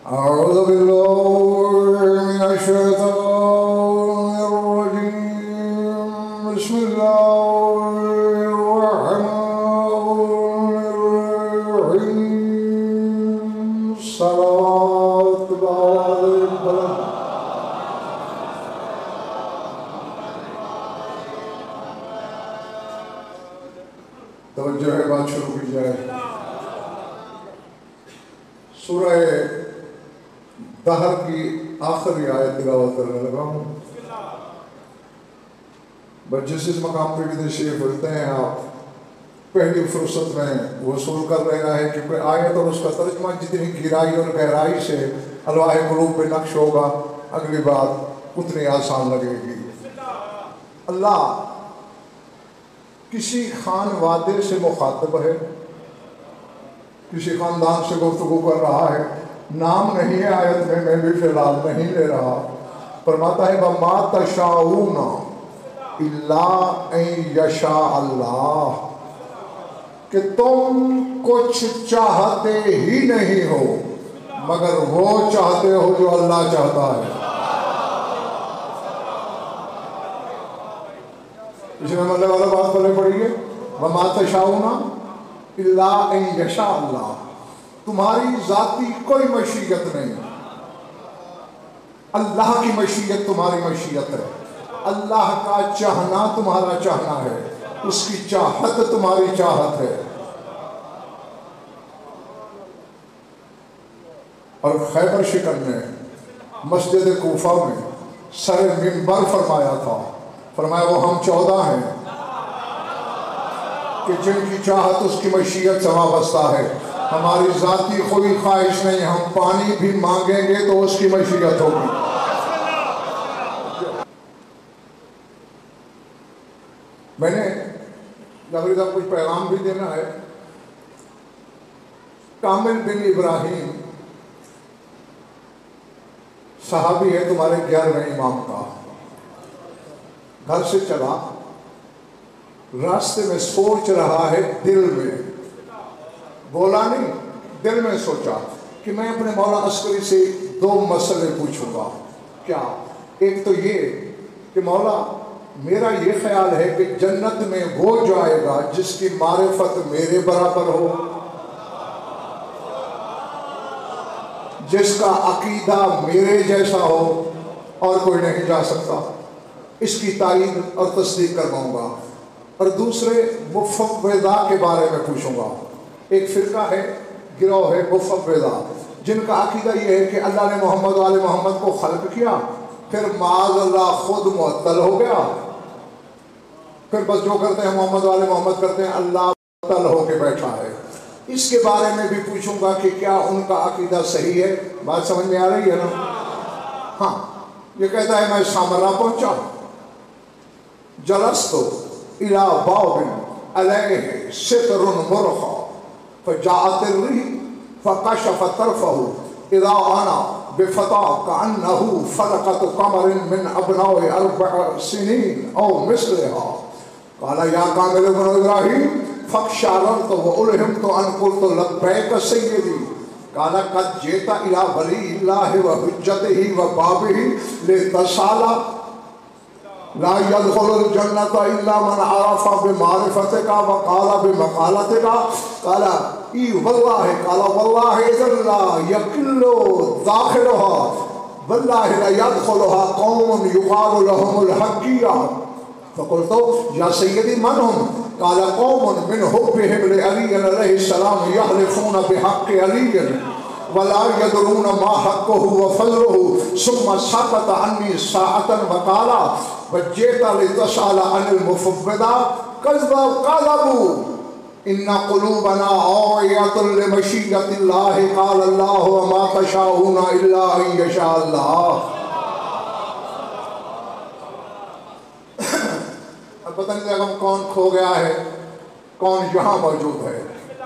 أعوذ بالله من الشيطان الرجيم بسم الله الرحمن الرحيم صلوات الله عليه توجہ ہے بات شروع کی جائے سورہ دہر کی آخری آیت تلاوت کرنے لگا ہوں بس جس مقام پہ بھی تشریف رکھتے ہیں آپ پہلی فرصت میں وصول کر رہا ہے کہ آیت اور اس کا ترجمہ جتنی گہرائی اور گہرائی سے الواح قلوب پہ نقش ہوگا اگلی بات اتنی آسان لگے گی۔ اللہ کسی خان وادے سے مخاطب ہے، کسی خاندان سے گفتگو کر رہا ہے، نام نہیں ہے آیت میں بھی فی الحال نہیں لے رہا، فرماتا ہے وَمَا تَشَاءُونَ إِلَّا أَن يَشَاءَ اللَّهُ کہ تم کچھ چاہتے ہی نہیں ہو مگر وہ چاہتے ہو جو اللہ چاہتا ہے۔ اس میں مطلب والا بات پڑھنے پڑی ہے وَمَا تَشَاءُونَ إِلَّا أَن يَشَاءَ اللَّهُ تمہاری ذاتی کوئی مشیت نہیں، اللہ کی مشیت تمہاری مشیت ہے، اللہ کا چاہنا تمہارا چاہنا ہے، اس کی چاہت تمہاری چاہت ہے۔ اور خیبر شکن نے مسجد کوفہ میں سر منبر فرمایا تھا، فرمایا وہ ہم 14 ہیں کہ جن کی چاہت اس کی مشیت سے وابستہ ہے، ہماری ذاتی کوئی خواہش نہیں، ہم پانی بھی مانگیں گے تو اس کی مشیت ہوگی۔ میں نے جبری صاحب کچھ پیغام بھی دینا ہے۔ کامل بن ابراہیم صحابی ہے تمہارے 11ویں امام کا، گھر سے چلا، راستے میں سوچ رہا ہے، دل میں بولا نہیں، دل میں سوچا کہ میں اپنے مولا عسکری سے 2 مسئلے پوچھوں گا۔ کیا؟ ایک تو یہ کہ مولا میرا یہ خیال ہے کہ جنت میں وہ جائے گا جس کی معرفت میرے برابر ہو، جس کا عقیدہ میرے جیسا ہو، اور کوئی نہیں جا سکتا۔ اس کی تائید اور تصدیق کرواؤں گا۔ اور دوسرے مفوضہ کے بارے میں پوچھوں گا۔ ایک فرقہ ہے، گروہ ہے مفوضہ، جن کا عقیدہ یہ ہے کہ اللہ نے محمد و آل محمد کو خلق کیا، پھر معاذ اللہ خود معطل ہو گیا، پھر بس جو کرتے ہیں محمد و آل محمد کرتے ہیں، اللہ معطل ہو کے بیٹھا ہے۔ اس کے بارے میں بھی پوچھوں گا کہ کیا ان کا عقیدہ صحیح ہے؟ بات سمجھ میں آ رہی ہے نا؟ ہاں، یہ کہتا ہے میں سامرا پہنچا، جلستو الى باب علیہ ستر مرخا فجاءت الريح فكشف طرفه اذا انا بفتى كأنه فلقة قمر من ابناء 4 سنين او مثلها قال يا كامل ابن ابراهيم فاقشعررت والهمت ان قلت لبيك سيدي قال قد جئت الى ولي الله وحجته وبابه لتسال لا يدخل الجنة إلا من عرف بمعرفتك وقال بمقالتك قال اي والله قال والله إذن لا يقل داخلها والله لا يدخلها قوم يقال لهم الحقية فقلت يا سيدي من هم قال قوم من حبهم لعلي عليه السلام يحلفون بحق علي ولا يدرون ما حقه وفضله ثم سقط عني ساعة وقال وجئت لتسأل عن المفوضة كذبوا إن قلوبنا عاوية لمشيئة الله قال الله وما تشاءون إلا أن يشاء الله۔ اب پتہ نہیں لگا کون کھو گیا ہے، کون یہاں موجود ہے،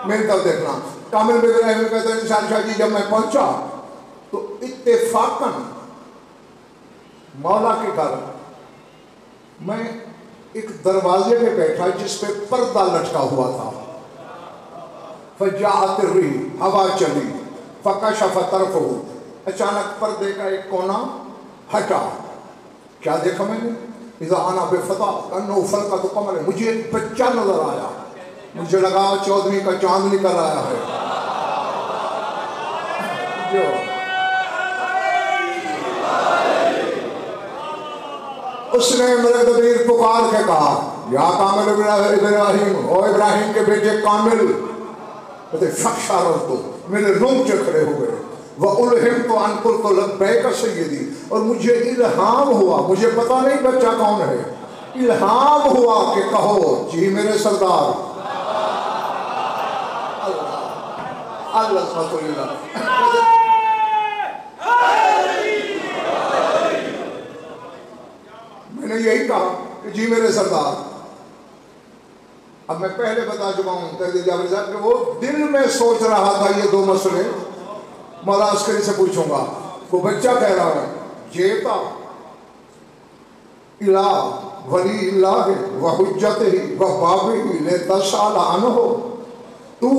میری طرف دیکھنا۔ کامل بن ابراہیم کہتے ہیں نشان شاہ جی جب میں پہنچا تو اتفاقاً مولا کے گھر میں ایک دروازے پہ بیٹھا جس پہ پردہ لٹکا ہوا تھا۔ فجاءت الريح ہوا چلی، فکشف طرفه اچانک پردے کا ایک کونا ہٹا. کیا دیکھا میں نے؟ اذا انا بفتح کانه فلقۃ قمر. مجھے ایک بچہ نظر آیا، مجھے لگا 14ویں کا چاند نکل آیا ہے. جو اس نے ملک دبیر پکار کے کہا یا کامل ابراہیم، او ابراہیم کے بیٹے کامل. کہتے فشارت تو میرے رونگٹے کھڑے ہو گئے. وَأُلْهِمْتُ أَنْ قُلْتُ لَبَّيْكَ سَيِّدِي. اور مجھے الہام ہوا، مجھے پتہ نہیں بچہ کون ہے، الہام ہوا کہ کہو جی میرے سردار. اللہ میں نے یہی کہا کہ جی میرے سردار. اب میں پہلے بتا چکا ہوں تحریر جابری صاحب کہ وہ دل میں سوچ رہا تھا یہ دو مسئلے. مولا عسکری سے پوچھوں گا. وہ بچہ کہہ رہا ہے جیتا الہ ولی اللہ و حجت ہی و بابی لتسال عنہ. تو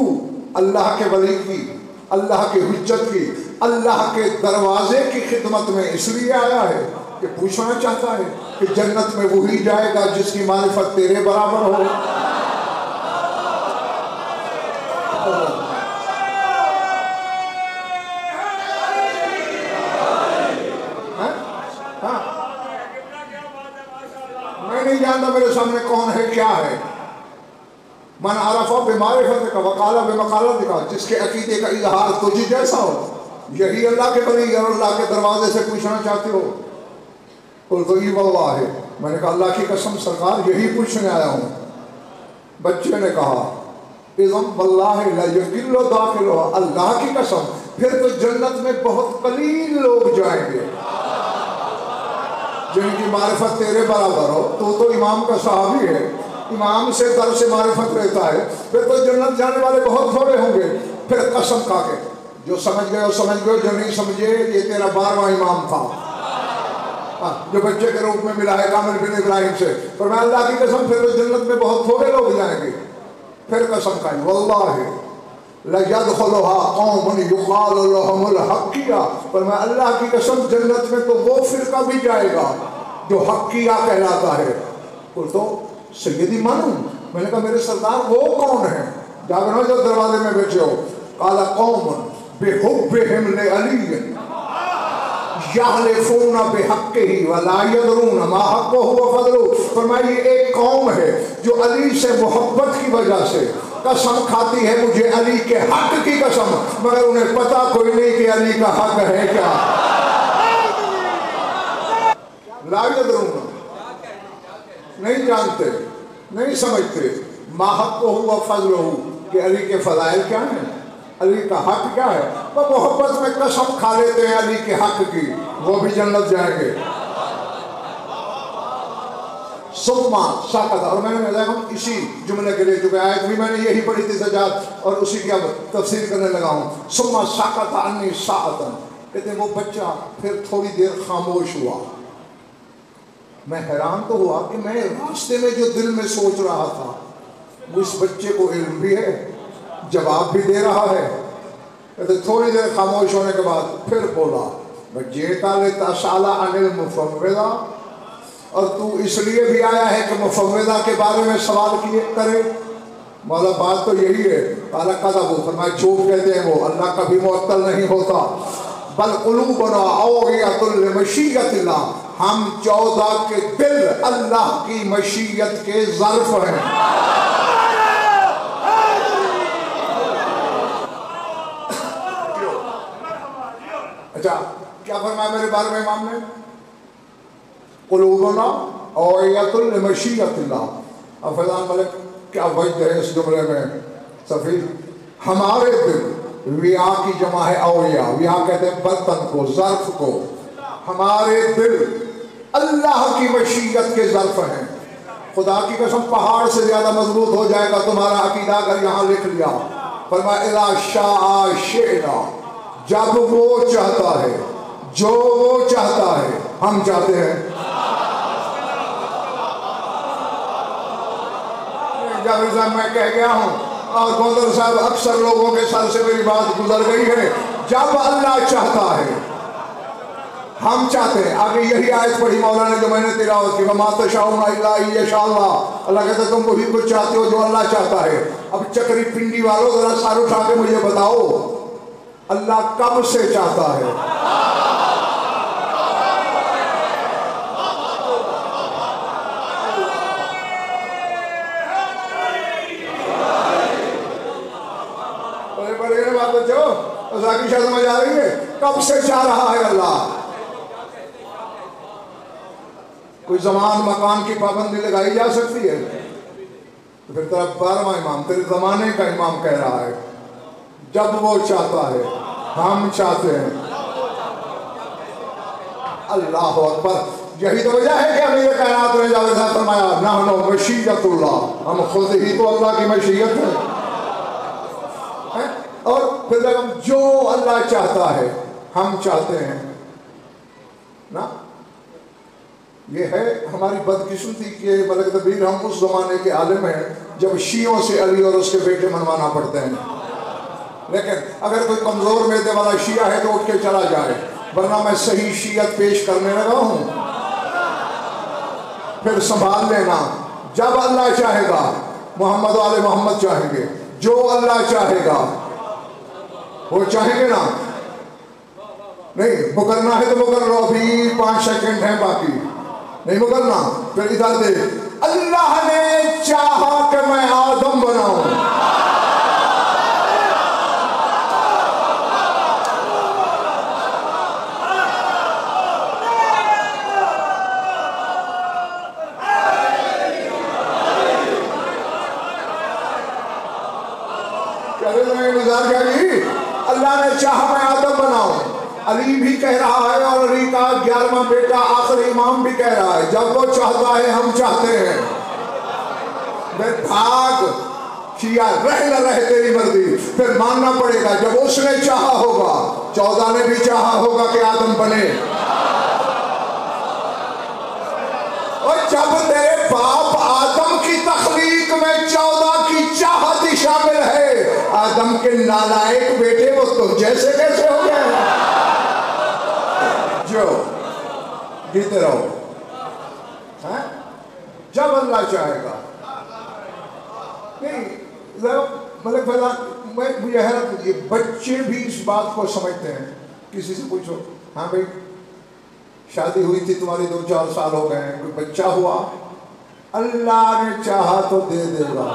اللہ کے ولی کی، اللہ کی حجت کی، اللہ کے دروازے کی خدمت میں اس لیے آیا ہے کہ پوچھنا چاہتا ہے کہ جنت میں وہی جائے گا جس کی معرفت تیرے برابر ہو. میں نہیں جانتا میرے سامنے کون ہے کیا ہے. من عرف بمعرفت کا وقال بمقالت کا. جس کے عقیدے کا اظہار تجھے جیسا ہو یہی اللہ کے ولی اور اللہ کے دروازے سے پوچھنا چاہتے ہو. قلت ای واللہ. میں نے کہا اللہ کی قسم سرکار یہی پوچھنے آیا ہوں. بچے نے کہا اذن واللہ لا یقل داخلها. اللہ کی قسم پھر تو جنت میں بہت قلیل لوگ جائیں گے جن کی معرفت تیرے برابر ہو. تو امام کا صحابی ہے، امام سے در سے معرفت رہتا ہے. پھر تو جنت جانے والے بہت تھوڑے ہوں گے. پھر قسم کھا کے جو سمجھ گئے سمجھ گئے، جو نہیں سمجھے یہ تیرا 12واں امام تھا جو بچے کے روپ میں ملا ہے کامل بن ابراہیم سے. فرمایا اللہ کی قسم پھر تو جنت میں بہت تھوڑے لوگ جائیں گے. پھر قسم کھائی واللہ لَيَدْخُلُهَا قَوْمٌ يُقَالُ لَهُمُ الْحَقِّيَّةُ. فرمایا اللہ کی قسم جنت میں تو وہ فرقہ بھی جائے گا جو حقیہ کہلاتا ہے. تو سیدی مانوں. میں نے کہا میرے سردار وہ کون ہیں؟ جاگروں جو دروازے میں بیٹھے ہو. قَالَ قَوْمٌ بِحُبِّهِمْ لِعَلِيٍّ یحلفون بحقہ ولا یدرون ما حقہ وفضلہ. فرمایا یہ ایک قوم ہے جو علی سے محبت کی وجہ سے قسم کھاتی ہے مجھے علی کے حق کی قسم، مگر انہیں پتہ کوئی نہیں کہ علی کا حق ہے کیا. لا یدرون نہیں جانتے، نہیں سمجھتے. ما حقہ وفضلہ کہ علی کے فضائل کیا ہیں، علی کا حق کیا ہے. وہ محبت میں قسم کھا لیتے ہیں علی کے حق کی، وہ بھی جنت جائیں گے. ثم سقط. اور میں نے اسی جملے کے لیے چکے آیت بھی میں نے یہی پڑھی تھی سجاد اور اسی کی اب تفسیر کرنے لگا ہوں. ثم سقط عنی ساعتا. کہتے ہیں وہ بچہ پھر تھوڑی دیر خاموش ہوا. میں حیران تو ہوا کہ میں راستے میں جو دل میں سوچ رہا تھا وہ اس بچے کو علم بھی ہے، جواب بھی دے رہا ہے. کہتے تھوڑی دیر خاموش ہونے کے بعد پھر بولا وَجِئْتَ لِتَسْأَلَ عَنِ الْمُفَوِّضَةِ. اور تو اس لیے بھی آیا ہے کہ مفوضہ کے بارے میں سوال کیے کرے. مولا بات تو یہی ہے. قَالَ كَذَبُوا. فرمایا جھوٹ کہتے ہیں وہ، اللہ کبھی معطل نہیں ہوتا. بل قلوبنا اوغیۃ لمشیۃ اللہ. ہم 14 کے دل اللہ کی مشیت کے ظرف ہیں. اچھا کیا فرمایا میرے بارے میں امام نے؟ قلوبنا اوعیۃ لمشیۃ اللہ. اب فیضان ملک کیا وجہ ہے اس جملے میں سفیر؟ ہمارے دل، ویا کی جمع ہے اوعیہ، ویا کہتے ہیں برتن کو، ظرف کو. ہمارے دل اللہ کی مشیت کے ظرف ہیں. خدا کی قسم پہاڑ سے زیادہ مضبوط ہو جائے گا تمہارا عقیدہ اگر یہاں لکھ لیا. فرمایا اذا شاء شئنا. جب وہ چاہتا ہے، جو وہ چاہتا ہے ہم چاہتے ہیں. جابر صاحب میں کہہ گیا ہوں اور گوندر صاحب اکثر لوگوں کے سر سے میری بات گزر گئی ہے. جب اللہ چاہتا ہے ہم چاہتے ہیں. آگے یہی آیت پڑھی مولا نے جو میں نے تلاوت کی, وَمَا تَشَاءُونَ إِلَّا أَن يَشَاءَ اللَّهُ. اللہ کہتا ہے تم وہی کچھ چاہتے ہو جو اللہ چاہتا ہے. اب چکری پنڈی والوں ذرا سار اٹھا کے مجھے بتاؤ اللہ کب سے چاہتا ہے؟ ذاکر شاہ سمجھ آ رہی ہے کب سے چاہ رہا ہے اللہ؟ کوئی زمان مکان کی پابندی لگائی جا سکتی ہے؟ تو پھر تیرا 12واں امام تیرے زمانے کا امام کہہ رہا ہے جب وہ چاہتا ہے ہم چاہتے ہیں. اللہ اکبر. یہی تو وجہ ہے کہ امیر کائنات نے جاوید صاحب فرمایا نحن مشیت اللہ, ہم خود ہی تو اللہ کی مشیت ہے. اور پھر جب جو اللہ چاہتا ہے ہم چاہتے ہیں نا. یہ ہے ہماری بدقسمتی کہ ملک دبیر ہم اس زمانے کے عالم ہیں جب شیعوں سے علی اور اس کے بیٹے منوانا پڑتے ہیں. لیکن اگر کوئی کمزور معدے والا شیعہ ہے تو اٹھ کے چلا جائے, ورنہ میں صحیح شیعت پیش کرنے لگا ہوں. پھر سنبھال لینا, جب اللہ چاہے گا محمد آل محمد چاہیں گے, جو اللہ چاہے گا وہ چاہیں گے نا. نہیں مکرنا ہے تو مکر لو, ابھی 5 سیکنڈ ہیں باقی. نہیں مکرنا پھر ادھر دے. اللہ نے چاہا کہ میں آدم بناؤں, اللہ نے چاہا میں آدم بناؤں. علی بھی کہہ رہا ہے اور علی کا 11واں بیٹا آخری امام بھی کہہ رہا ہے جب وہ چاہتا ہے ہم چاہتے ہیں. میں بھاگ شیعہ رہ نہ رہے تیری مرضی, پھر ماننا پڑے گا جب اس نے چاہا ہوگا. 14 نے بھی چاہا ہوگا کہ آدم بنے, اور جب تیرے باپ آدم کی تخلیق میں 14 کی چاہت ہی شامل ہے, آدم کے نالائق بیٹے وہ تو جیسے کیسے ہو گئے ہیں. جو جیتے رہو جب اللہ چاہے گا. نہیں ملک فیضان مجھے حیرت, یہ بچے بھی اس بات کو سمجھتے ہیں. کسی سے پوچھو ہاں بھائی شادی ہوئی تھی تمہاری 2-4 سال ہو گئے ہیں, کوئی بچہ ہوا؟ اللہ نے چاہا تو دے دے گا.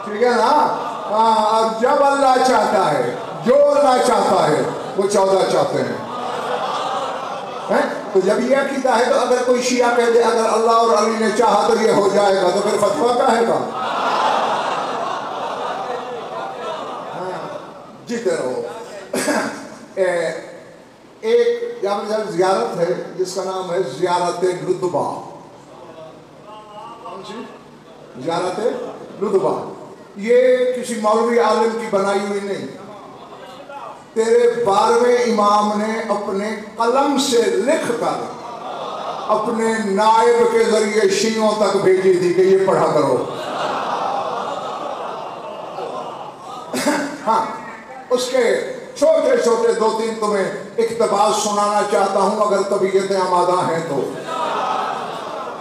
ٹھیک ہے نا. اب جب اللہ چاہتا ہے, جو اللہ چاہتا ہے وہ 14 چاہتے ہیں. تو جب یہ عقیدہ ہے تو اگر کوئی شیعہ کہہ دے اگر اللہ اور علی نے چاہا تو یہ ہو جائے گا, تو پھر فتویٰ کیا ہے گا؟ جیتے رہو. ایک یہاں زیارت ہے جس کا نام ہے زیارت لدبہ. زیارت لدبہ یہ کسی مولوی عالم کی بنائی ہوئی نہیں, تیرے 12ویں امام نے اپنے قلم سے لکھ کر اپنے نائب کے ذریعے شیعوں تک بھیجی تھی کہ یہ پڑھا کرو. ہاں اس کے چھوٹے چھوٹے 2-3 تمہیں اقتباس سنانا چاہتا ہوں اگر طبیعتیں آمادہ ہیں تو.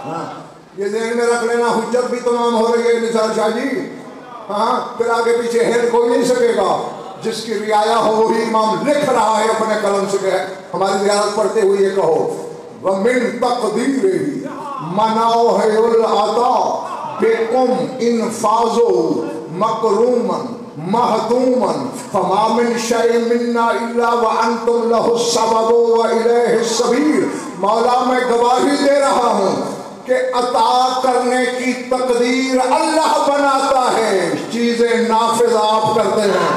ہاں یہ ذہن میں رکھ لینا, حجت بھی تمام ہو رہی ہے نثار شاہ جی. ہاں پھر آگے پیچھے ہیل کوئی نہیں سکے گا, جس کی رعایا ہو وہی امام لکھ رہا ہے اپنے قلم سے کہ ہماری زیارت پڑھتے ہوئے یہ کہو وَمِن تَقْدِيرِهِ مَنَاوْهِ الْعَطَى بِكُمْ إِنْفَاذُهُ مَقْرُومًا مَحْدُومًا فَمَا مِنْ شَيْءٍ مِنَّا إِلَّا وَأَنْتُمْ لَهُ السَّبَبُ وَإِلَيْهِ السَّبِيلُ. مولا میں گواہی دے رہا ہوں کہ عطا کرنے کی تقدیر اللہ بناتا ہے, چیزیں نافذ آپ کرتے ہیں.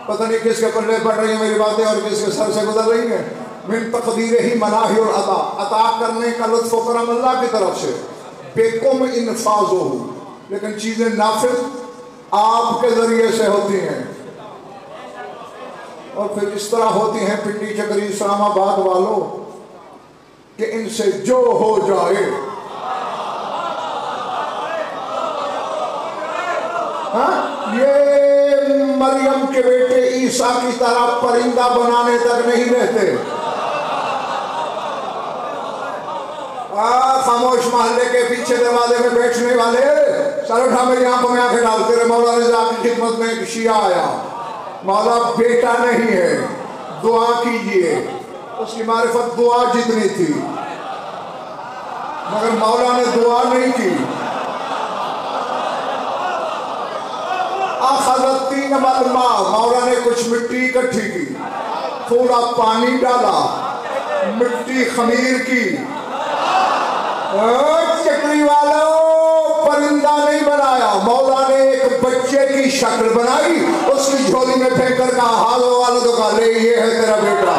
پتہ نہیں کس کے پلے پڑ رہی ہیں میری باتیں اور کس کے سر سے گزر رہی ہیں. من تقدیرہ مناہی العطا, عطا کرنے کا لطف و کرم اللہ کی طرف سے. بیکم انفاذہ, لیکن چیزیں نافذ آپ کے ذریعے سے ہوتی ہیں. اور پھر اس طرح ہوتی ہیں پنڈی چکری اسلام آباد والوں کہ ان سے جو ہو جائے. یہ مریم کے بیٹے عیسیٰ کی طرح پرندہ بنانے تک نہیں رہتے. خاموش محلے کے پیچھے دروازے میں بیٹھنے والے سر اٹھا میری آنکھوں میں آنکھیں ڈال. تیرے مولا رضا کی خدمت میں ایک شیعہ آیا. مولا بیٹا نہیں ہے, دعا کیجئے. اس کی معرفت دعا جتنی تھی مگر مولا نے دعا نہیں کی. اخذت تین الماء, مولا نے کچھ مٹی اکٹھی کی, تھوڑا پانی ڈالا, مٹی خمیر کی. چکری والوں پرندہ نہیں بنایا, مولا نے ایک بچے کی شکل بنائی, اس کی جھولی میں پھینک کر کہا حالو والدوں کا لے یہ ہے تیرا بیٹا.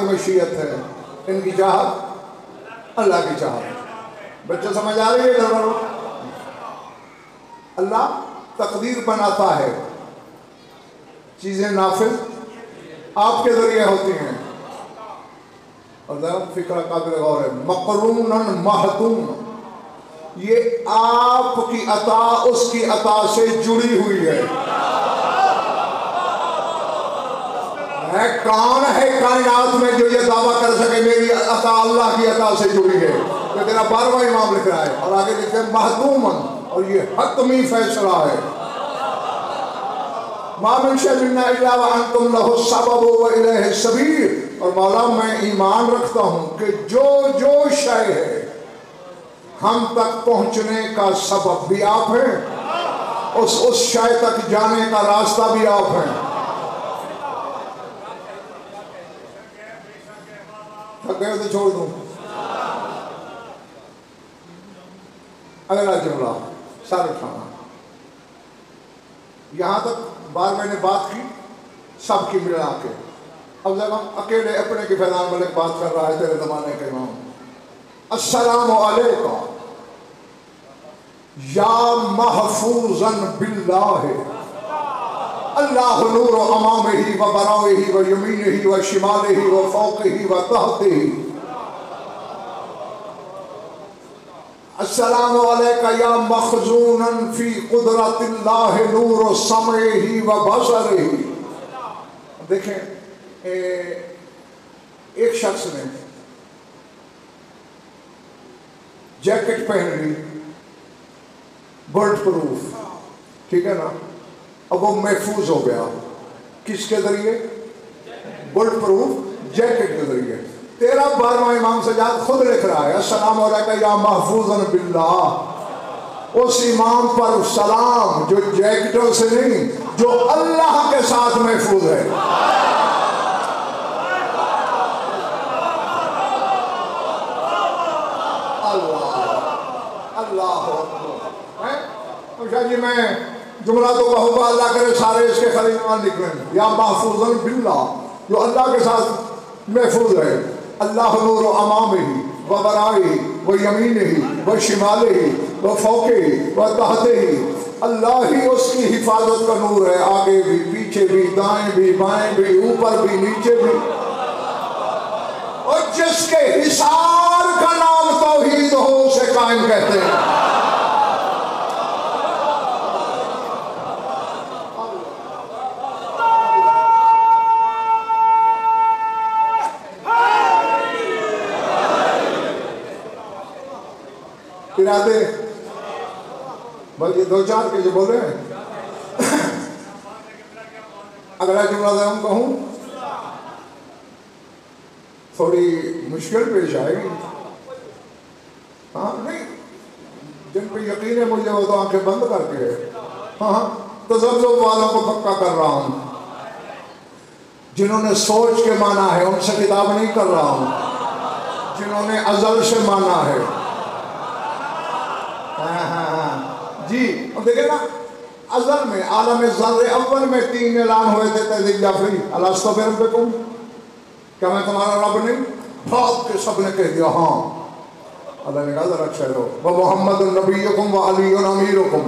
مشیت ہے, ان کی چاہت اللہ کی چاہت. بچہ سمجھ آ رہی ہے؟ اللہ تقدیر بناتا ہے, چیزیں نافذ آپ کے ذریعے ہوتی ہیں. اور ذرا فکر قابل غور ہے. مقروناً محتوم, یہ آپ کی عطا اس کی عطا سے جڑی ہوئی ہے. کون ہے کائنات میں جو یہ دعویٰ کر سکے میری عطا اللہ کی عطا سے جڑی ہے؟ یہ تیرا 12واں امام لکھ رہا ہے, اور آگے لکھتے ہیں محتوماً, اور یہ حتمی فیصلہ ہے. ما من شیء الا وانتم له السبب والیہ السبیل. اور مولا میں ایمان رکھتا ہوں کہ جو جو شے ہے ہم تک پہنچنے کا سبب بھی آپ ہیں, اس شے تک جانے کا راستہ بھی آپ ہیں. گئے تو چھوڑ دوں. اگلا جملہ سر اٹھانا. یہاں تک بار میں نے بات کی سب کی ملا کے. اب جب ہم اکیلے اپنے کے فیضان ملک بات کر رہا ہے تیرے زمانے کے امام. السلام علیکم یا محفوظاً باللہ, اللہ نور امامہ و برائہ و یمینہ و شمالہ و فوقہ و تحتہ. السلام علیکہ یا مخزوناً فی قدرت اللہ نور سمعہ و بصرہ. دیکھیں ایک شخص نے جیکٹ پہن لی, برڈ پروف, ٹھیک ہے نا, اب وہ محفوظ ہو گیا. کس کے ذریعے؟ برڈ پروف جیکٹ کے ذریعے. تیرا 12واں امام سجاد خود لکھ رہا ہے السلام علیکہ یا محفوظاً باللہ. اس امام پر سلام جو جیکٹوں سے نہیں, جو اللہ کے ساتھ محفوظ ہے. اللہ جی میں جملہ تو کہوں گا, اللہ کرے سارے اس کے خلیل ایمان نکلیں. یا محفوظاً باللہ, جو اللہ کے ساتھ محفوظ ہے. اللہ نور امامہ و برائہ و یمینہ و شمالہ و فوقہ و تحتہ. اللہ ہی اس کی حفاظت کا نور ہے, آگے بھی پیچھے بھی دائیں بھی بائیں بھی اوپر بھی نیچے بھی. اور جس کے حصار کا نام توحید ہو اسے قائم کہتے ہیں. ارادے بس یہ 2-4 کے جو بولے ہیں. اگلا جملہ ہم کہوں تھوڑی مشکل پیش آئے گی. ہاں نہیں جن پہ یقین ہے مجھے وہ تو آنکھیں بند کر کے ہاں تذبذب والوں کو پکا کر رہا ہوں، جنہوں نے سوچ کے مانا ہے ان سے خطاب نہیں کر رہا ہوں، جنہوں نے ازل سے مانا ہے۔ جی اب دیکھیں نا، ازل میں عالم ذر اول میں 3 اعلان ہوئے تھے تحریک جعفری، الستو بربکم، کیا میں تمہارا رب نہیں؟ بھاگ کے سب نے کہہ دیا ہاں۔ اللہ نے کہا ذرا ٹھہرو، وَمُحَمَّدٌ نَبِيُّكُمْ وَعَلِيٌّ أَمِيرُكُمْ،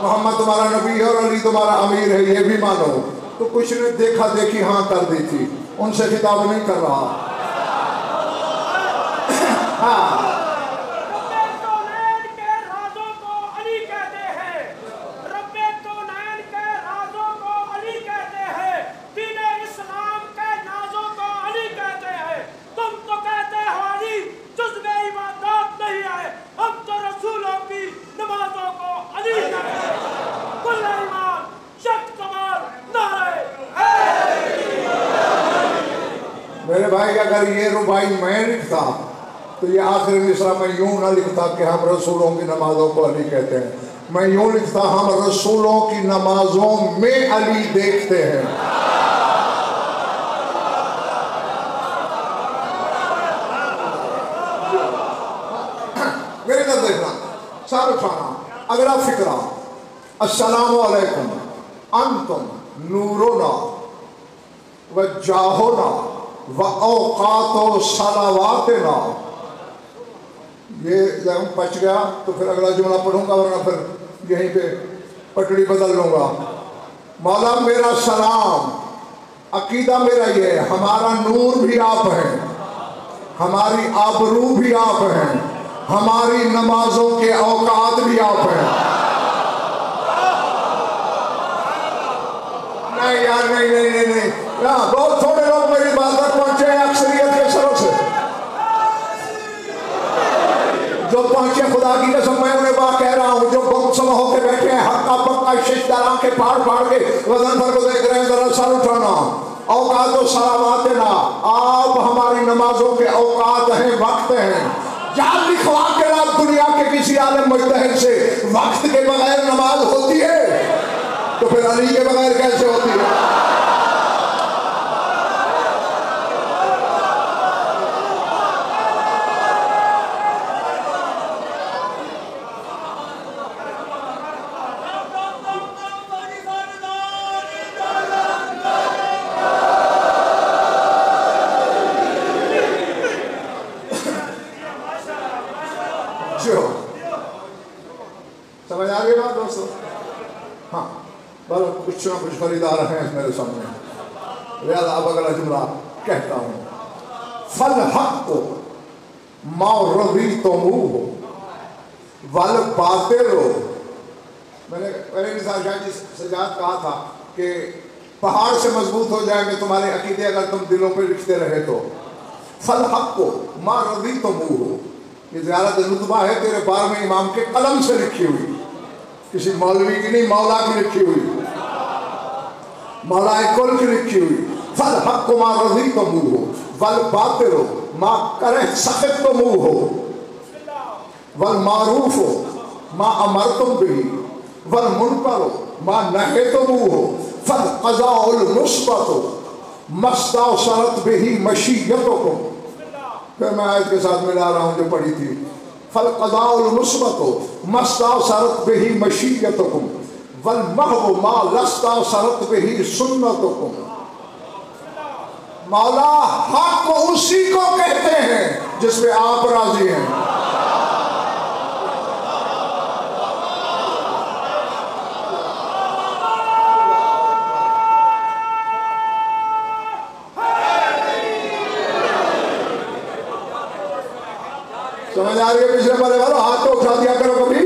محمد تمہارا نبی ہے اور علی تمہارا امیر ہے، یہ بھی مانو۔ تو کچھ نے دیکھا دیکھی ہاں کر دی تھی، ان سے خطاب نہیں کر رہا۔ ہاں میرے بھائی اگر یہ ربائی میں لکھتا تو یہ آخر مصرع میں یوں نہ لکھتا کہ ہم رسولوں کی نمازوں کو علی کہتے ہیں، میں یوں لکھتا ہم رسولوں کی نمازوں میں علی دیکھتے ہیں۔ میرے طرف دیکھنا، سر اٹھانا، اگلا فکرہ، السلام علیکم انتم نورنا وجاہنا وَأَوْقَاتُ صَلَوَاتِنَا۔ یہ جب پچ گیا تو پھر اگلا جملہ پڑھوں گا، ورنہ پھر یہیں پہ پٹڑی بدل لوں گا۔ مولا میرا سلام، عقیدہ میرا یہ ہے، ہمارا نور بھی آپ ہیں، ہماری آبرو بھی آپ ہیں، ہماری نمازوں کے اوقات بھی آپ ہیں۔ نہیں یار نہیں، بہت تھوڑے لوگ میری بات تک پہنچے ہیں اکثریت کے سروں سے، جو پہنچے خدا کی قسم میں انہیں بات کہہ رہا ہوں، جو گمسم ہو کے بیٹھے ہیں حقا پکا ششدار آنکھیں پھاڑ کے وزن پر کو دیکھ رہے ہیں، ذرا سر اٹھانا۔ اوقات و صلواتنا، آپ ہماری نمازوں کے اوقات ہیں، وقت ہیں۔ جان لکھوا کے لاکھ دنیا کے کسی عالم مجتہد سے وقت کے بغیر نماز ہوتی ہے تو پھر علی کے بغیر کیسے ہوتی ہے؟ سمجھ آ گئی بات دوستو؟ ہاں بل کچھ نہ کچھ خریدار ہیں میرے سامنے، لہذا اب اگلا جملہ کہتا ہوں، فَالْحَقُّ مَا رَضِيتُمُوهُ وَالْبَاطِلُ۔ میں نے پہلے مثال شاہ جی سجاد کہا تھا کہ پہاڑ سے مضبوط ہو جائیں گے تمہارے عقیدے اگر تم دلوں پہ لکھتے رہے تو۔ فَالْحَقُّ مَا رَضِيتُمُوهُ، یہ زیارت رتبہ ہے تیرے 12ویں امام کے قلم سے لکھی ہوئی، کسی مولوی کی نہیں، مولا کی لکھی ہوئی، مولا کل کی لکھی ہوئی۔ فَالْحَقُّ مَا رَضِيتُمُوهُ وَالْبَاطِلُ مَا سَخِطْتُمُوهُ وَالْمَعْرُوفُ مَا أَمَرْتُمْ بِهِ وَالْمُنْكَرُ مَا نَهَيْتُمُوهُ فَالْقَضَاءُ الْمُثْبَتُ مَا اسْتَوْصَلَتْ بِهِ مَشِيَّتُكُمْ۔ پھر میں آیت کے ساتھ ملا رہا ہوں جو پڑھی تھی، فَالْقَضَاءُ الْمُثْبَتُ مَا اسْتَوْصَلَتْ بِهِ مَشِيَّتُكُمْ وَالْمَحْوُ مَا لَا اسْتَوْصَلَتْ بِهِ سُنَّتُكُمْ۔ مولا حق اسی کو کہتے ہیں جس پہ آپ راضی ہیں۔ سمجھ آ رہی ہے؟ پچھلے والے والوں ہاتھ تو اٹھا دیا کرو کبھی۔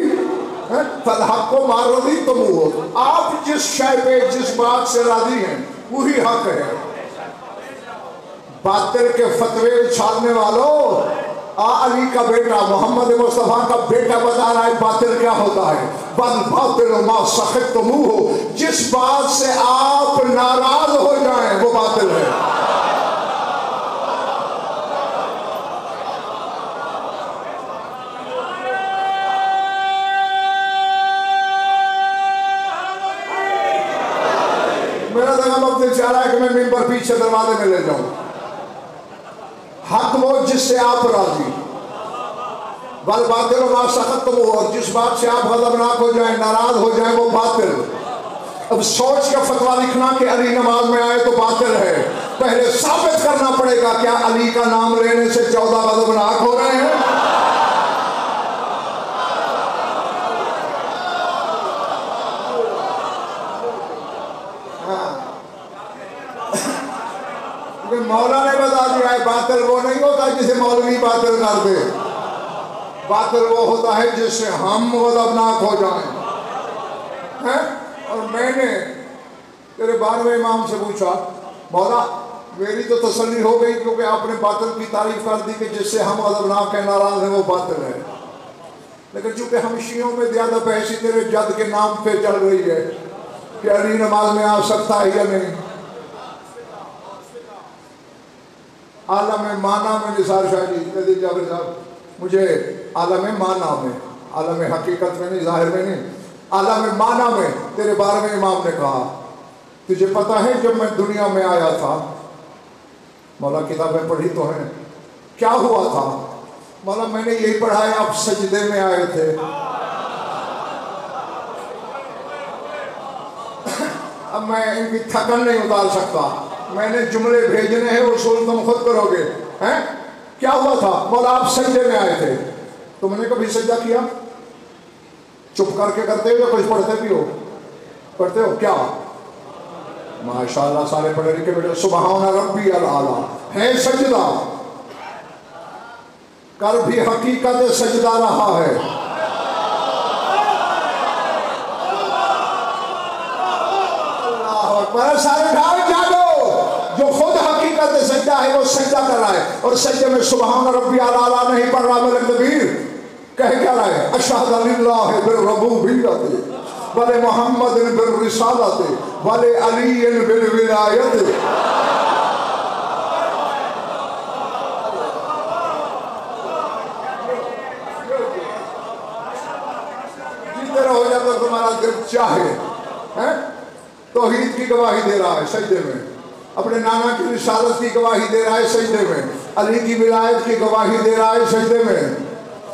فَالْحَقُّ مَا رَضِيتُمُوهُ، آپ جس شے پہ جس بات سے راضی ہیں وہی حق ہے۔ باطل کے فتوے اچھالنے والوں، علی کا بیٹا محمد مصطفیٰ کا بیٹا بتا رہا ہے باطل کیا ہوتا ہے۔ وَالْبَاطِلُ مَا سَخِطْتُمُوهُ، جس بات سے آپ ناراض ہو جائیں وہ باطل ہے۔ چاہ رہا ہے کہ میں ممبر پیچھے دروازے میں لے جاؤں. حق وہ جس سے آپ راضی، بل باطل ما سخطتم، اور جس بات سے آپ غضبناک ہو جائیں، ناراض ہو جائیں، وہ باطل. اب سوچ کا فتویٰ لکھنا کہ علی نماز میں آئے تو باطل ہے، پہلے ثابت کرنا پڑے گا کیا علی کا نام لینے سے 14 غضبناک ہو رہے ہیں؟ مولا نے بتا دیا ہے باطل وہ نہیں ہوتا جسے مولوی باطل کر دے، باطل وہ ہوتا ہے جس سے ہم غضبناک ہو جائیں. اور میں نے تیرے 12ویں امام سے پوچھا، مولا میری تو تسلی ہو گئی کیونکہ آپ نے باطل کی تعریف کر دی کہ جس سے ہم غضبناک ہیں، ناراض ہیں، وہ باطل ہے. لیکن چونکہ ہم شیعوں میں زیادہ بحثی تیرے جد کے نام پہ چل رہی ہے کہ علی نماز میں آ سکتا ہے یا نہیں. عالم معنی میں نثار شاہ جی عزیز جابر صاحب، مجھے عالم معنی میں، عالم حقیقت میں نہیں، ظاہر میں نہیں، عالم معنی میں تیرے 12ویں امام نے کہا، تجھے پتا ہے جب میں دنیا میں آیا تھا، مولا کتابیں پڑھی تو ہیں، کیا ہوا تھا؟ مولا میں نے یہی پڑھا ہے آپ سجدے میں آئے تھے. اب میں ان کی تھکن نہیں اتار سکتا، میں نے جملے بھیجنے ہیں، اصول تم خود کرو گے. کیا ہوا تھا؟ مولا آپ سجدے میں آئے تھے. تم نے کبھی سجدہ کیا؟ چپ کر کے کرتے ہو یا کچھ پڑھتے بھی ہو؟ پڑھتے ہو کیا؟ ماشاءاللہ سارے پڑھے لکھے بیٹے. سبحان ربی الاعلیٰ ہے سجدہ، کر بھی حقیقت سجدہ رہا ہے. سارے ڈھال جاگو، جو خود حقیقت سجدہ ہے وہ سجدہ کر رہا ہے، اور سجدے میں سبحان ربی الاعلیٰ نہیں پڑھ رہا بلکہ تکبیر کہہ کیا رہا ہے؟ اشہد للہ بالربوبیت ول محمد بالرسالت ول علی بالولایت. جتنے رہو جب تک تمہارا دل چاہے. توحید کی گواہی دے رہا ہے سجدے میں، اپنے نانا کی رسالت کی گواہی دے رہا ہے سجدے میں، علی کی ولایت کی گواہی دے رہا ہے سجدے میں.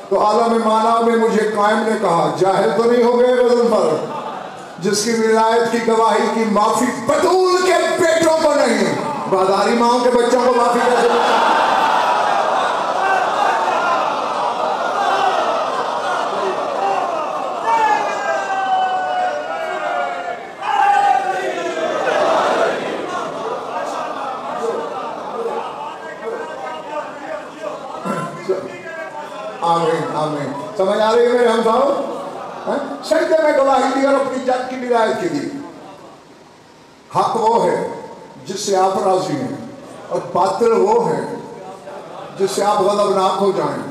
تو عالم معنی میں مجھے قائم نے کہا، جاہل تو نہیں ہو گئے وزن پر، جس کی ولایت کی گواہی کی معافی بطول کے بیٹوں کو نہیں، بازاری ماں کے بچوں کو معافی کیسے؟ آمین آمین. سمجھ آ رہی ہے میرے ہم صاحب؟ سجدے میں گواہی دی اور اپنی جد کی ولایت کی دی. حق وہ ہے جس سے آپ راضی ہیں، اور باطل وہ ہے جس سے آپ غضبناک ہو جائیں.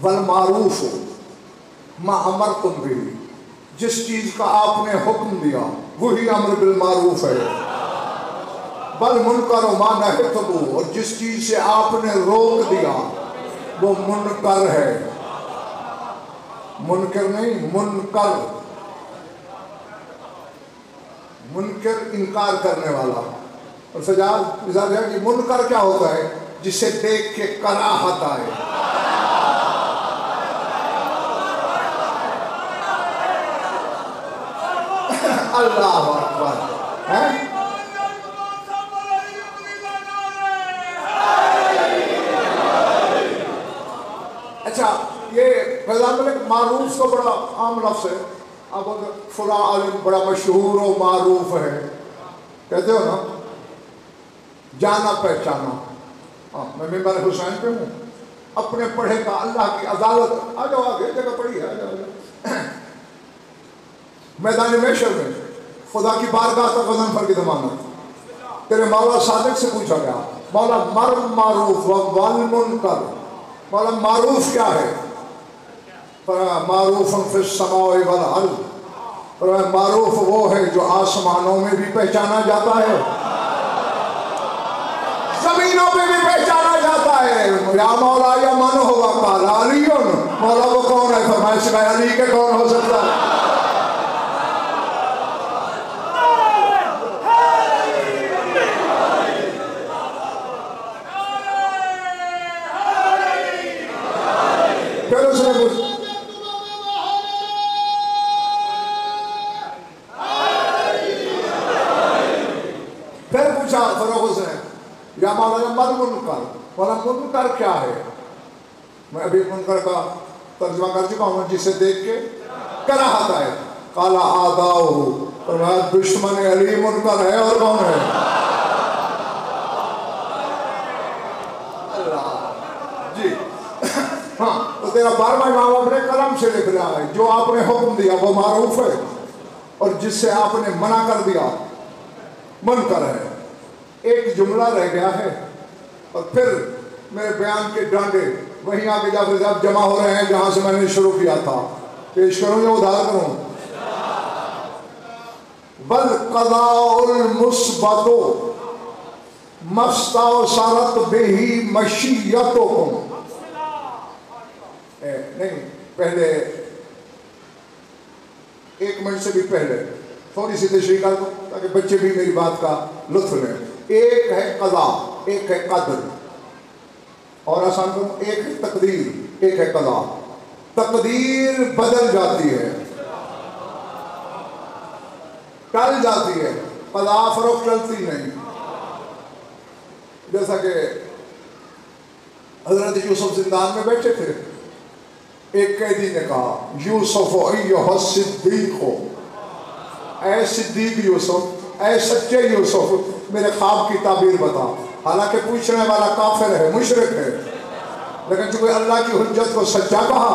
والمعروف ما امرتم بھی، جس چیز کا آپ نے حکم دیا وہی امر بالمعروف ہے. بل منکر ما نہیتم، اور جس چیز سے آپ نے روک دیا وہ منکر ہے. منکر نہیں، منکر. منکر انکار کرنے والا. اور سجاد مزاج ہے کہ منکر کیا ہوتا ہے؟ جسے دیکھ کے کراہت آئے. اللہ اکبر. اچھا یہ فیضان ملک معروف تو بڑا عام لفظ ہے. اب فلاں عالم بڑا مشہور و معروف ہے کہتے ہو نا، جانا پہچانا. میں ممبر حسین پہ ہوں، اپنے پڑھے کا اللہ کی عدالت. آ جاؤ آگے، جگہ پڑھی ہے، آ جاؤ. میدان محشر میں خدا کی بارگاہ تک غضنفر کی ضمانت. تیرے مولا صادق سے پوچھا گیا، مولا مر معروف والمنکر، مولا معروف کیا ہے؟ معروف فی السماء والارض. معروف وہ ہے جو آسمانوں میں بھی پہچانا جاتا ہے، زمینوں پہ بھی پہچانا جاتا ہے. یا مولا یا من ہوا قال علی، مولا وہ کون ہے؟ فرمایا سوائے علی کے کون ہو سکتا ہے؟ اس نے پوچھا فروغ حسین یا مولانا من منکر، مولانا منکر کیا ہے؟ میں ابھی منکر کا ترجمہ کر چکا ہوں، جسے دیکھ کے کراہت ہے. قالا آداؤہ، فرمایا دشمن علی منکر ہے. اور کون ہے؟ جی ہاں، تو تیرا 12واں امام اپنے قلم سے لکھ رہا ہے جو آپ نے حکم دیا وہ معروف ہے، اور جس سے آپ نے منع کر دیا منکر ہے. ایک جملہ رہ گیا ہے اور پھر میرے بیان کے ڈانڈے وہیں آگے جا کر اب جمع ہو رہے ہیں جہاں سے میں نے شروع کیا تھا. پیش کروں یا ادھار کروں؟ وَالْقَضَاءُ الْمُثْبَتُ مَسْتَوْصَرَتْ بِهِ مَشِيَّتُكُمْ. نہیں، پہلے 1 منٹ سے بھی پہلے تھوڑی سی تشریح کر دوں تاکہ بچے بھی میری بات کا لطف لیں. ایک ہے قضا، ایک ہے قدر. اور آسان کروں، ایک ہے تقدیر، ایک ہے قضا. تقدیر بدل جاتی ہے، ٹل جاتی ہے، قضا فروخت چلتی نہیں. جیسا کہ حضرت یوسف زندان میں بیٹھے تھے، ایک قیدی نے کہا یوسف ایھا الصدیق، اے صدیق یوسف، اے سچے یوسف میرے خواب کی تعبیر بتا. حالانکہ پوچھنے والا کافر ہے، مشرک ہے، لیکن چونکہ اللہ کی حجت کو سچا کہا،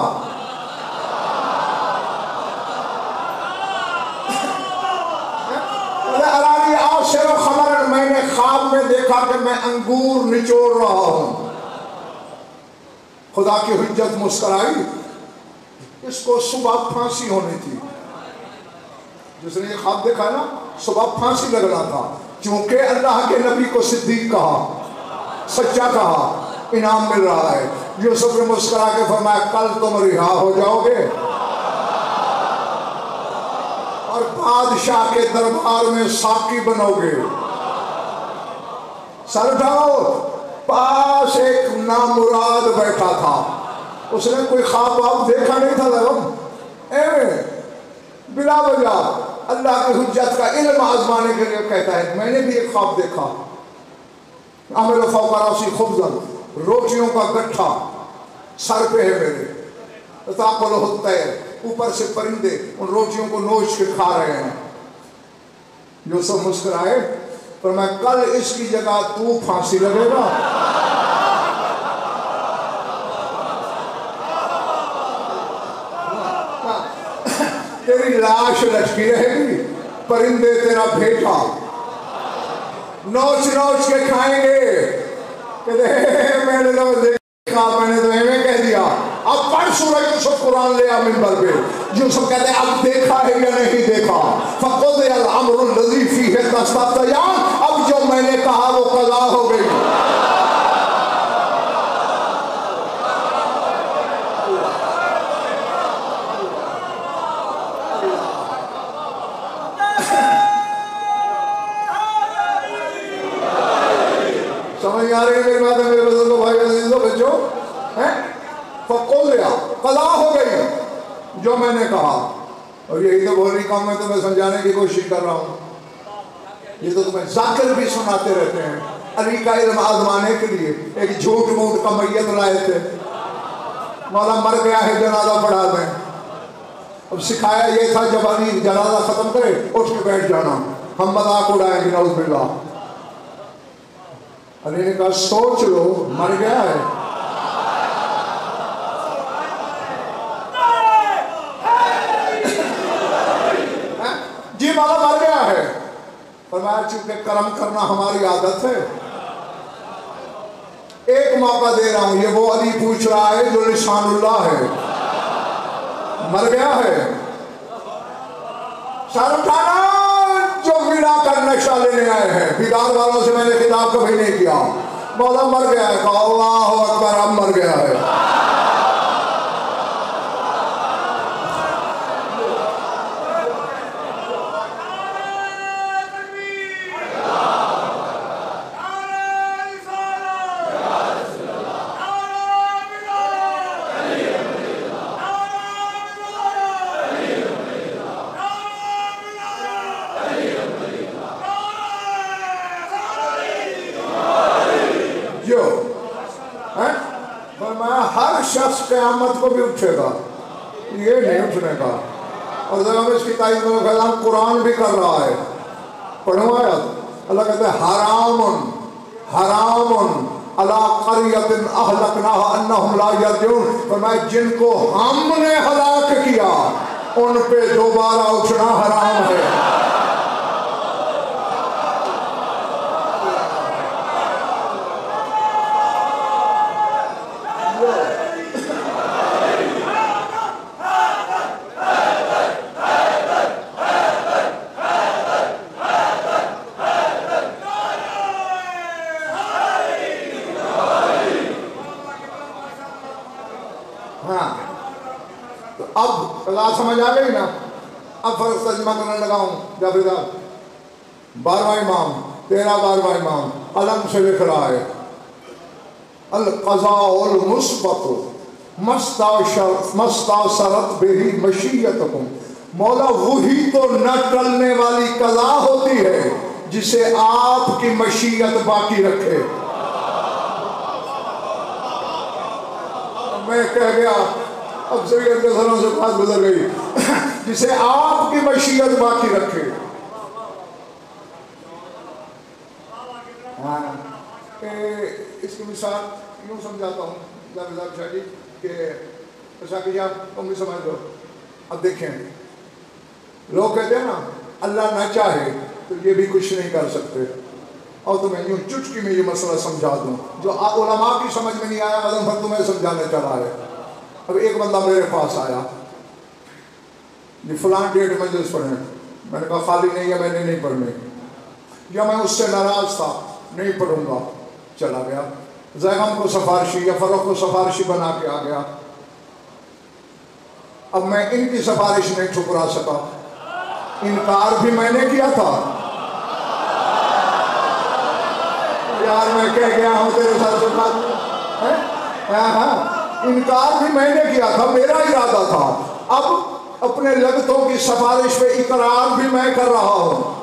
ارانی عاصر خمرن، میں نے خواب میں دیکھا کہ میں انگور نچوڑ رہا ہوں. خدا کی حجت مسکرائی. اس کو صبح پھانسی ہونی تھی. جس نے یہ خواب دیکھا نا، صبح پھانسی لگنا تھا. چونکہ اللہ کے نبی کو صدیق کہا، سچا کہا، انعام مل رہا ہے. یوسف نے مسکرا کے فرمایا کل تم رہا ہو جاؤ گے اور بادشاہ کے دربار میں ساقی بنو گے. سر اٹھاؤ. پاس ایک نامراد بیٹھا تھا، اس نے کوئی خواب واب دیکھا نہیں تھا. لگم بلا وجہ اللہ کی حجت کا علم آزمانے کے لیے کہتا ہے میں نے بھی ایک خواب دیکھا. عامل فوق راسی خبزن، روٹیوں کا گٹھا سر پہ ہے میرے، تاکل الطیر، اوپر سے پرندے ان روٹیوں کو نوچ کے کھا رہے ہیں. یوسف مسکرائے پر میں کل اس کی جگہ تو پھانسی لگے گا. تیری لاش لٹکی رہے گی، پرندے تیرا بھیٹا نوچ نوچ کے کھائیں گے. کہتے میں نے تو دیکھا، میں نے تو ایویں کہہ دیا. اب پڑھ سورہ یوسف، قرآن لے آ منبر پہ. یوسف کہتے ہیں اب دیکھا ہے یا نہیں دیکھا؟ فَقُضِيَ الْأَمْرُ الَّذِي فِيهِ تَسْتَفْتِيَانِ، اب جو میں نے کہا وہ قضا ہو گئی. سمجھ آ رہی ہے میری بات ہے میرے بزرگوں، بھائی عزیزوں، بچوں؟ فَقُضِيَ، قضا ہو گئی جو میں نے کہا. اور یہی تو بولی کام میں تمہیں سمجھانے کی کوشش کر رہا ہوں. یہ تو تمہیں ذاکر بھی سناتے رہتے ہیں. علی کا علم آزمانے کے لیے ایک جھوٹ موٹ کا میت لائے تھے. مولا مر گیا ہے جنازہ پڑھا دیں. اب سکھایا یہ تھا جب علی جنازہ ختم کرے اٹھ کے بیٹھ جانا، ہم مذاق اڑائیں گے نعوذ باللہ. علی نے کہا سوچ لو مر گیا ہے. جی مولا مر گیا ہے. فرمایا چونکہ کرم کرنا ہماری عادت ہے، ایک موقع دے رہا ہوں. یہ وہ علی پوچھ رہا ہے جو لسان اللہ ہے. مر گیا ہے. سر اٹھانا جو ویڑا کر نقشہ لینے آئے ہیں. بیدار والوں سے میں نے خطاب کبھی نہیں کیا. مولا مر گیا ہے. کہا اللہ اکبر، اب مر گیا ہے. فرمایا ہر شخص قیامت کو بھی اٹھے گا، یہ نہیں اٹھنے کا۔ اور جب اس کی تائید میں کلام قرآن بھی کر رہا ہے، پڑھو آیات، اللہ کہتے ہیں حرام حرام علی قریۃ اہلکناھا انہم لا یرجعون، فرمایا جن کو ہم نے ہلاک کیا ان پہ دوبارہ اٹھنا حرام ہے۔ اب سمجھ آ گئی نا؟ اب فرض ترجمہ کرنے لگا ہوں جابر صاحب۔ 12واں امام 13 امام علم سے لکھ رہا ہے القضاء المثبت مستاثرت بہ مشیتکم، مولا وہی تو نہ ٹلنے والی قضا ہوتی ہے جسے آپ کی مشیت باقی رکھے۔ میں کہہ گیا اب سید کے سروں سے بات گزر گئی، جسے آپ کی مشیت باقی رکھے۔ اس کی مثال یوں سمجھاتا ہوں جاوید صاحب شاہ جی کہ ایسا کہ آپ تم بھی سمجھ دو۔ اب دیکھیں لوگ کہتے ہیں نا اللہ نہ چاہے تو یہ بھی کچھ نہیں کر سکتے، اور تمہیں یوں چٹکی میں یہ مسئلہ سمجھا دوں جو علماء کی سمجھ میں نہیں آیا، مدن پھر تمہیں سمجھانے چلا ہے۔ اب ایک بندہ میرے پاس آیا، یہ فلان ڈیٹ مجلس پڑھیں، میں نے کہا خالی نہیں ہے، میں نے نہیں پڑھنے، یا میں اس سے ناراض تھا نہیں پڑھوں گا، چلا گیا۔ زیغم کو سفارشی یا فروخ کو سفارشی بنا کے آ گیا۔ اب میں ان کی سفارش نہیں ٹھکرا سکا، انکار بھی میں نے کیا تھا، یار میں کہہ گیا ہوں تیرے ساتھ ہاں انکار بھی میں نے کیا تھا، میرا ارادہ تھا، اب اپنے لگتوں کی سفارش پہ اقرار بھی میں کر رہا ہوں۔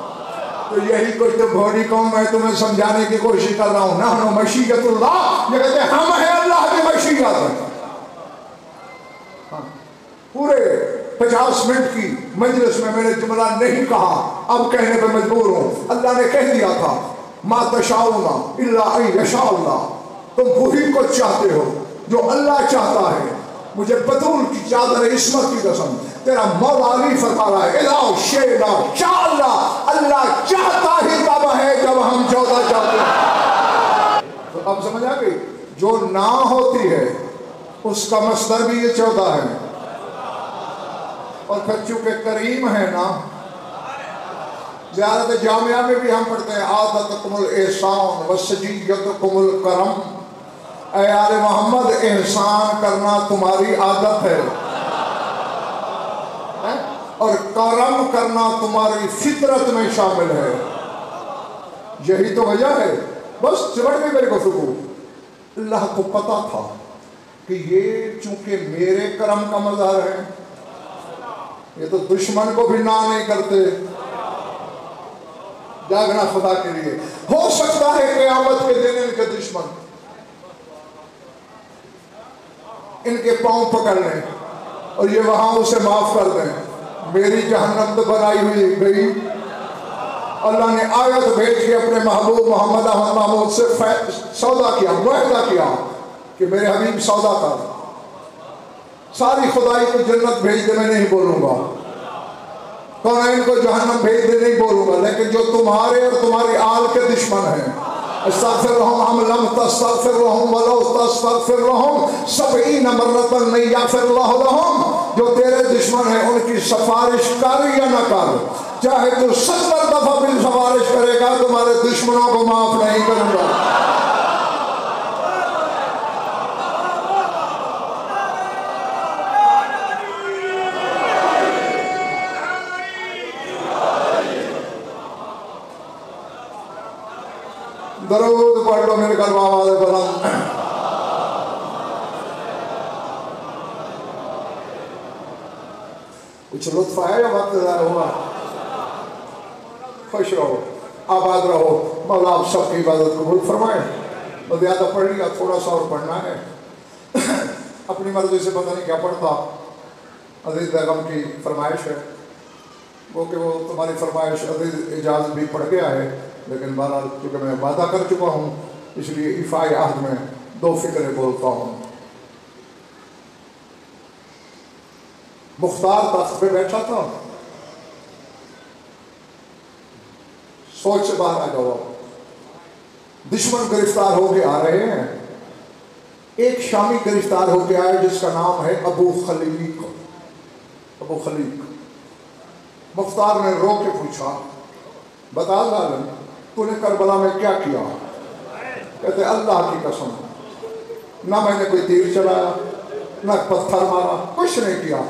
تو یہی کچھ تو بھولی قوم میں تمہیں سمجھانے کی کوشش کر رہا ہوں، نحن مشیت اللہ، یہ کہتے ہیں ہم ہیں اللہ کی مشیت۔ پورے 50 منٹ کی مجلس میں میں نے جملہ نہیں کہا، اب کہنے پہ مجبور ہوں۔ اللہ نے کہہ دیا تھا ما تشاؤون الا ان یشاء اللہ، تم وہی کو چاہتے ہو جو اللہ چاہتا ہے۔ مجھے بطول کی چادر عصمت کی قسم، تیرا مولا علی فرما رہا ہے اذا شئنا شاء اللہ، اللہ چاہتا ہی تب ہے جب ہم 14 چاہتے ہیں۔ تو اب سمجھ آ گئی، جو نہ ہوتی ہے اس کا مصدر بھی یہ 14 ہے، اور پھر چونکہ کریم ہے نا، زیارت جامعہ میں بھی ہم پڑھتے ہیں عادتکم الاحسان وسجیتکم الکرم، اے آل محمد احسان کرنا تمہاری عادت ہے اور کرم کرنا تمہاری فطرت میں شامل ہے۔ یہی تو وجہ ہے، بس چڑھ گئی میرے کو فکر۔ اللہ کو پتا تھا کہ یہ چونکہ میرے کرم کا مظہر ہے، یہ تو دشمن کو بھی نہ نہیں کرتے۔ جاگنا خدا کے لیے، ہو سکتا ہے قیامت کے دن ان کے دشمن ان کے پاؤں پکڑ لیں اور یہ وہاں اسے معاف کر دیں۔ میری جہنم تو بنائی ہوئی گئی، اللہ نے آیت بھیج کے اپنے محبوب محمد احمد محمود سے سودا کیا، معاہدہ کیا کہ میرے حبیب سودا کر، ساری خدائی کو جنت بھیج دے، میں نہیں بولوں گا، کونین کو جہنم بھیج دے نہیں بولوں گا، لیکن جو تمہارے اور تمہاری آل کے دشمن ہیں، استغفر لهم ام لم تستغفر لهم ولو تستغفر لهم 70 مرة نہیں یغفر اللہ لهم، جو تیرے دشمن ہیں ان کی سفارش کر یا نہ کر، چاہے تو 70 دفعہ بھی سفارش کرے گا، تمہارے دشمنوں کو معاف نہیں کروں گا۔ درود پڑھ لو میرے کلمہ والے بلند۔ کچھ لطف ہے یا وقت ضائع ہوا؟ خوش رہو، آباد رہو، مولا آپ سب کی عبادت قبول فرمائے۔ اور زیادہ پڑھ لیا، تھوڑا سا اور پڑھنا ہے۔ اپنی مرضی سے پتہ نہیں کیا پڑھتا، عزیز بیگم کی فرمائش ہے وہ کہ وہ تمہاری فرمائش عزیز اجاز بھی پڑھ کے آئے، لیکن بہرحال چونکہ میں وعدہ کر چکا ہوں اس لیے ایفائے عہد میں 2 فکریں بولتا ہوں۔ مختار تخت پہ بیٹھا تھا، سوچ سے باہر آ جاؤ، دشمن گرفتار ہو کے آ رہے ہیں، ایک شامی گرفتار ہو کے آئے جس کا نام ہے ابو خلیق۔ ابو خلیق مختار نے رو کے پوچھا، بتا ظالم تو نے کربلا میں کیا کیا؟ کہتے اللہ کی قسم نہ میں نے کوئی تیر چلایا نہ پتھر مارا، کچھ نہیں کیا،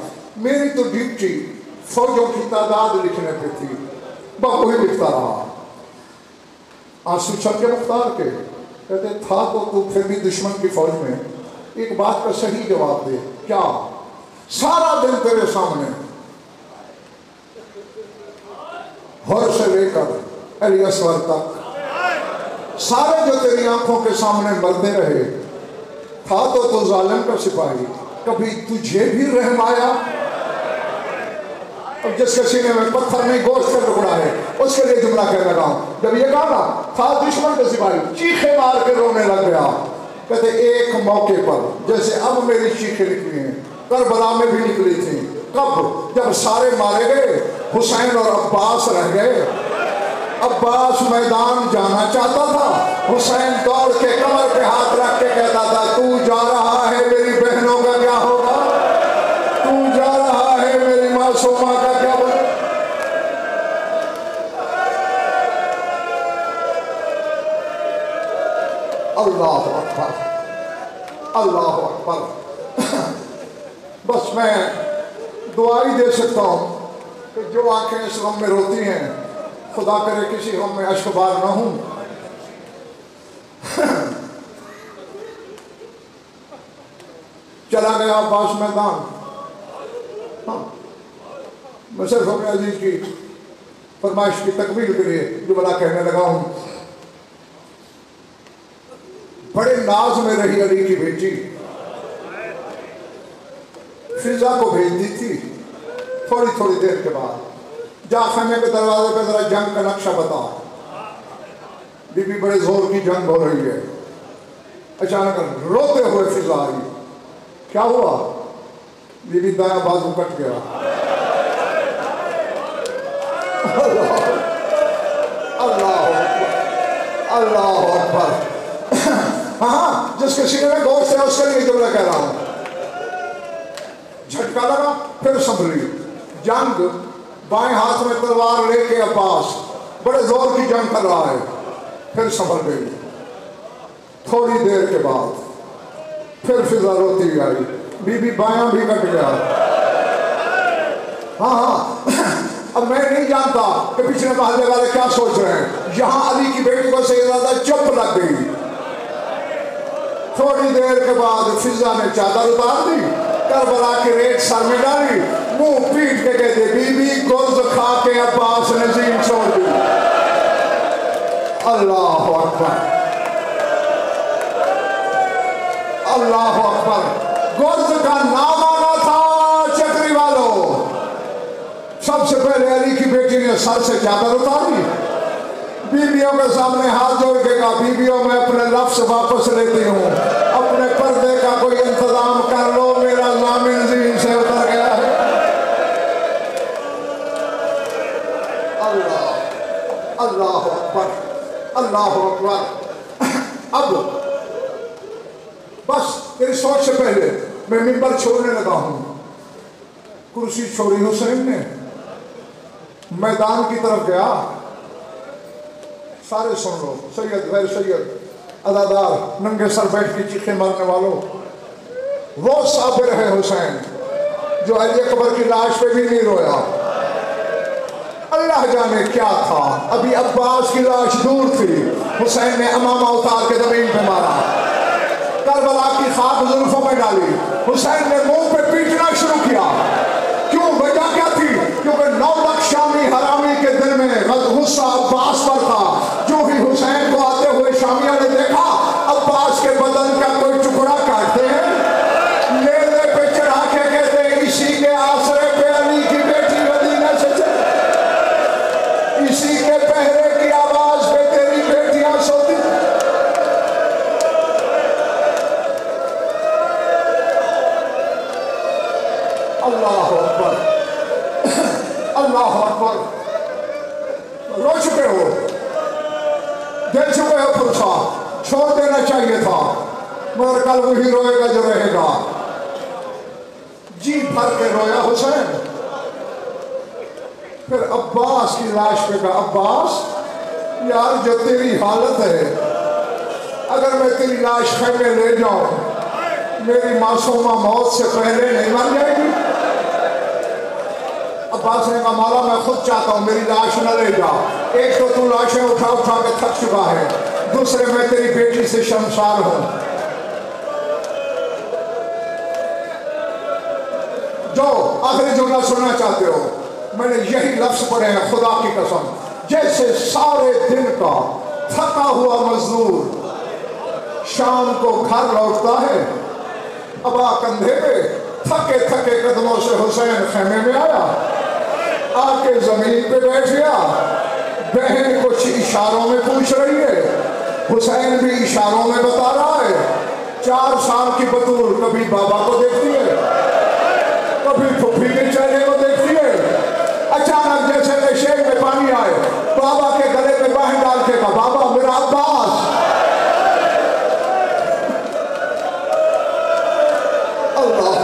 میری تو ڈیوٹی فوجوں کی تعداد لکھنے پہ تھی، بس وہی لکھتا رہا۔ آنسو چھل کے مختار کے، کہتے تھا تو پھر بھی دشمن کی فوج میں، ایک بات کا صحیح جواب دے، کیا؟ سارا دن تیرے سامنے ہور سے لے کر علی اصغر تک سارے جو تیری آنکھوں کے سامنے مرتے رہے، تھا تو ظالم کا سپاہی، کبھی تجھے بھی رحم آیا؟ اب جس کے سینے میں پتھر نہیں گوشت کا ٹکڑا ہے اس کے لیے جملہ کہہ لگا ہوں، جب یہ کہا نا تھا دشمن کا سپاہی، چیخے مار کے رونے لگ گیا۔ کہتے ایک موقع پر جیسے اب میری چیخیں نکلی ہیں کربلا میں بھی نکلی تھی، کب؟ جب سارے مارے گئے، حسین اور عباس رہ گئے، عباس میدان جانا چاہتا تھا، حسین دوڑ کے کمر پہ ہاتھ رکھ کے کہتا تھا تو جا رہا ہے میری بہنوں کا کیا ہوگا، تو جا رہا ہے میری معصومہ کا کیا ہوگا۔ اللہ اکبر، اللہ اکبر۔ بس میں دعا ہی دے سکتا ہوں کہ جو آنکھیں اس غم میں روتی ہیں خدا کرے کسی غم میں اشک بار نہ ہوں۔ چلا گیا عباس میدان، میں صرف اپنے عزیز کی فرمائش کی تکمیل کے لیے جملہ کہنے لگا ہوں۔ بڑے ناز میں رہی علی کی بیٹی، فضا کو بھیجتی تھی تھوڑی تھوڑی دیر کے بعد، جا خیمے کے دروازے پہ ذرا جنگ کا نقشہ بتا، بی بی بڑے زور کی جنگ ہو رہی ہے۔ اچانک روتے ہوئے فضا آئی، کیا ہوا؟ بی بی دایاں بازو کٹ گیا۔ اللہ اکبر، اللہ اکبر۔ ہاں جس کے سینے میں گوشت ہے اس کے لیے جملہ کہہ رہا ہوں۔ جھٹکا لگا، پھر سنبھلی جنگ، بائیں ہاتھ میں تلوار لے کے عباس بڑے زور کی جنگ کر رہا ہے، پھر سنبھل گئی۔ تھوڑی دیر کے بعد پھر فضا روتی آئی، بی بی بایاں بھی کٹ گیا۔ ہاں اب میں نہیں جانتا کہ پچھلے محلے والے کیا سوچ رہے ہیں، یہاں علی کی بیٹی کو سیدہ چپ لگ گئی۔ تھوڑی دیر کے بعد فضا نے چادر اتار دی، کربلا کی ریت سر میں ڈالی، منہ پیٹ کے کہتے بی بی گرز کھا کے عباس نظیم چھوڑ دی۔ اللہ اکبر، اللہ اکبر۔ گرز کا نام آنا تھا چکری والوں۔ سب سے پہلے علی کی بیٹی نے سر سے چادر اتاری، بیویوں کے سامنے ہاتھ جوڑ کے کہا بیویوں میں اپنے لفظ واپس لیتی ہوں، اپنے پردے کا کوئی انتظام کر لو، میرا ضامن زمین سے اتر گیا ہے۔ اللہ، اللہ اکبر، اللہ اکبر۔ اب بس تیری سوچ سے پہلے میں منبر چھوڑنے لگا ہوں، کرسی چھوڑی حسین نے، میدان کی طرف گیا۔ سارے سن لو، سید غیر سید، ادادار، ننگے سر بیٹھ کے چیخیں مارنے والوں، وہ صابر ہے حسین جو علی اکبر کی لاش پہ بھی نہیں رویا۔ اللہ جانے کیا تھا، ابھی عباس کی لاش دور تھی، حسین نے امامہ اتار کے زمین پہ مارا، کربلا کی خاک زلفوں میں ڈالی، حسین نے منہ پہ پیٹنا شروع کیا۔ کیوں؟ وجہ کیا تھی؟ کیونکہ 9 لاکھ شامی حرامی کے دل میں غصہ عباس پر تھا۔ جو ہی حسین کو آتے ہوئے شامیوں نے دیکھا، عباس کے بدن کا کوئی ٹکڑا کاٹتے ہیں، اللہ اکبر، اللہ اکبر. رو چکے ہو، دے چکے ہو پرسا، چھوڑ دینا چاہیے تھا، مگر کل وہی روئے گا جو رہے گا. جی بھر کے رویا حسین. پھر عباس کی لاش پہ کہا عباس یار جو تیری حالت ہے، اگر میں تیری لاش خیمے لے جاؤں میری معصومہ موت سے پہلے نہیں مر جائے گی؟ عباس نے کہا مولا میں خود چاہتا ہوں میری لاش نہ لے جا. ایک تو لاشیں اٹھا اٹھا کے تھک چکا ہے، دوسرے میں تیری بیٹی سے شرمسار ہوں. جو آخری جملہ سننا چاہتے ہو، میں نے یہی لفظ پڑھے ہیں خدا کی قسم، جیسے سارے دن کا تھکا ہوا مزدور شام کو گھر لوٹتا ہے، ابا کندھے پہ تھکے تھکے قدموں سے حسین خیمے میں آیا، آ کے زمین پہ بیٹھ گیا. بہن کچھ اشاروں میں پوچھ رہی ہے، حسین بھی اشاروں میں بتا رہا ہے. 4 سال کی بطول کبھی بابا کو دیکھتی ہے، کبھی پھپھی کے چہرے کو دیکھتی ہے. اچانک جیسے نشے میں پانی آئے، بابا کے گلے پہ باہیں ڈال کے کہا بابا میرا عباس. اللہ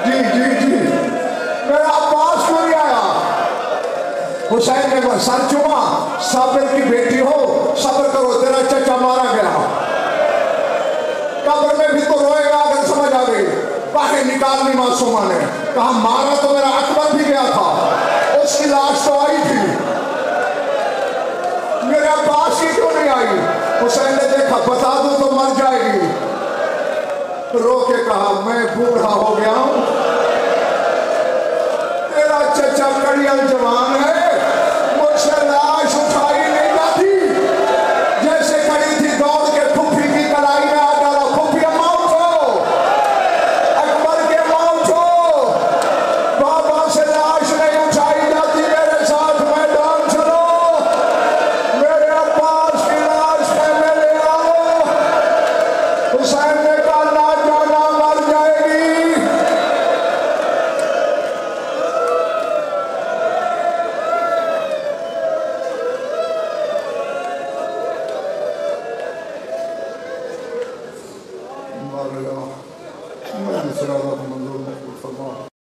جی جی جی میرا عباس کیوں نہیں آیا؟ حسین نے سر چوما، صابر کی بیٹی ہو صبر کرو تیرا چچا مارا گیا. قبر میں بھی تو روئے گا اگر سمجھ آ گئی. باہیں نکالنی معصومہ نے کہا مارا تو میرا اکبر بھی گیا تھا، اس کی لاش تو آئی تھی، میرے عباس کی کیوں نہیں آئی؟ حسین نے دیکھا بتا دوں تو مر جائے گی. رو کے کہا میں بوڑھا ہو گیا ہوں، تیرا چچا کڑیل جوان ہے، مجھ سے لاش اٹھائی نہیں جاتی. جیسے کڑی تھی دوڑ کے پھپھی کی کلائی میں آ ڈالا، پھپھی اماں اٹھو، اکبر کے اماں اٹھو، بابا سے لاش نہیں اٹھائی جاتی، میرے ساتھ میدان چلو، میرے عباس کی لاش پہ میں لے آؤ. حسین نے کہا نہ جانا مر جائے گی. میں دوسرا منظور فرما